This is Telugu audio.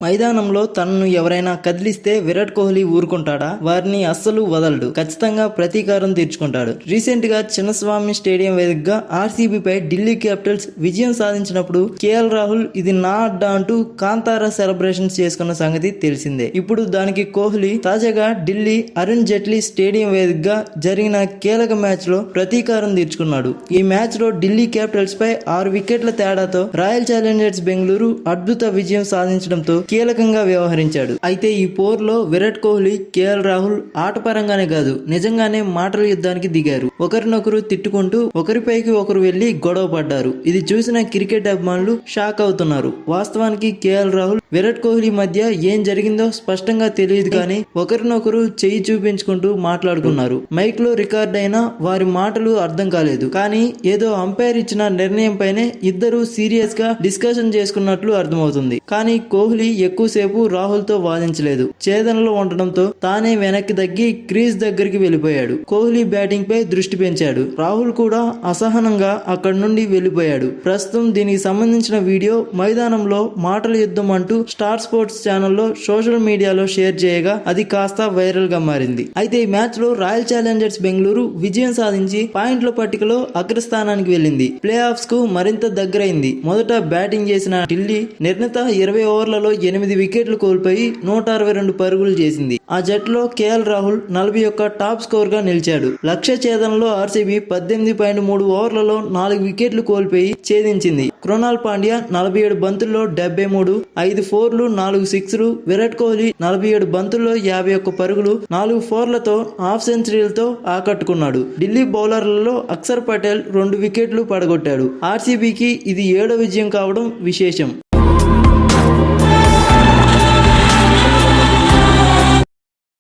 మైదానంలో తనను ఎవరైనా కదిలిస్తే విరాట్ కోహ్లీ ఊరుకుంటాడా? వారిని అస్సలు వదలడు. ఖచ్చితంగా ప్రతీకారం తీర్చుకుంటాడు. రీసెంట్ గా చిన్నస్వామి స్టేడియం వేదికగా ఆర్సీబీపై ఢిల్లీ క్యాపిటల్స్ విజయం సాధించినప్పుడు కేఎల్ రాహుల్ ఇది నా అడ్డా అంటూ కాంతారా సెలబ్రేషన్స్ చేసుకున్న సంగతి తెలిసిందే. ఇప్పుడు దానికి కోహ్లీ తాజాగా ఢిల్లీ అరుణ్ జైట్లీ స్టేడియం వేదికగా జరిగిన కీలక మ్యాచ్ లో ప్రతీకారం తీర్చుకున్నాడు. ఈ మ్యాచ్ లో ఢిల్లీ క్యాపిటల్స్ పై 6 వికెట్ల తేడాతో రాయల్ ఛాలెంజర్స్ బెంగళూరు అద్భుత విజయం సాధించడంతో కీలకంగా వ్యవహరించాడు. అయితే ఈ పోర్లో విరాట్ కోహ్లీ, కేఎల్ రాహుల్ ఆటపరంగానే కాదు నిజంగానే మాటల యుద్ధానికి దిగారు. ఒకరినొకరు తిట్టుకుంటూ ఒకరిపైకి ఒకరు వెళ్లి గొడవ పడ్డారు. ఇది చూసిన క్రికెట్ అభిమానులు షాక్ అవుతున్నారు. వాస్తవానికి కేఎల్ రాహుల్, విరాట్ కోహ్లీ మధ్య ఏం జరిగిందో స్పష్టంగా తెలియదు కానీ ఒకరినొకరు చెయ్యి చూపించుకుంటూ మాట్లాడుకున్నారు. మైక్ లో రికార్డ్ అయినా వారి మాటలు అర్థం కాలేదు. కానీ ఏదో అంపైర్ ఇచ్చిన నిర్ణయం పైనే ఇద్దరు సీరియస్ గా డిస్కషన్ చేసుకున్నట్లు అర్థమవుతుంది. కానీ కోహ్లీ ఎక్కువసేపు రాహుల్ తో వాదించలేదు. ఛేదనలో ఉండడంతో తానే వెనక్కి తగ్గి క్రీజ్ దగ్గరికి వెళ్లిపోయాడు. కోహ్లీ బ్యాటింగ్ పై దృష్టి పెంచాడు. రాహుల్ కూడా అసహనంగా అక్కడి నుండి వెళ్లిపోయాడు. ప్రస్తుతం దీనికి సంబంధించిన వీడియో మైదానంలో మాటల యుద్ధం అంటూ స్టార్ స్పోర్ట్స్ ఛానల్లో సోషల్ మీడియాలో షేర్ చేయగా అది కాస్త వైరల్ గా మారింది. అయితే ఈ మ్యాచ్ లో రాయల్ ఛాలెంజర్స్ బెంగళూరు విజయం సాధించి పాయింట్ల పట్టికలో అగ్రస్థానానికి వెళ్లింది. ప్లే ఆఫ్స్ కు మరింత దగ్గరైంది. మొదట బ్యాటింగ్ చేసిన ఢిల్లీ నిర్ణీత 20 ఓవర్లలో 8 వికెట్లు కోల్పోయి 162 పరుగులు చేసింది. ఆ జట్టులో కేఎల్ రాహుల్ 41 టాప్ స్కోర్ గా నిలిచాడు. లక్ష్య ఛేదనలో ఆర్సీబీ 18.3 ఓవర్లలో 4 వికెట్లు కోల్పోయి ఛేదించింది. కృణాల్ పాండ్యా 47 బంతుల్లో 73, 5 ఫోర్లు, 4 సిక్స్లు. విరాట్ కోహ్లీ 47 బంతుల్లో 51 పరుగులు, 4 ఫోర్లతో హాఫ్ సెంచరీలతో ఆకట్టుకున్నాడు. ఢిల్లీ బౌలర్లలో అక్షర్ పటేల్ 2 వికెట్లు పడగొట్టాడు. ఆర్సీబీకి ఇది 7వ విజయం కావడం విశేషం.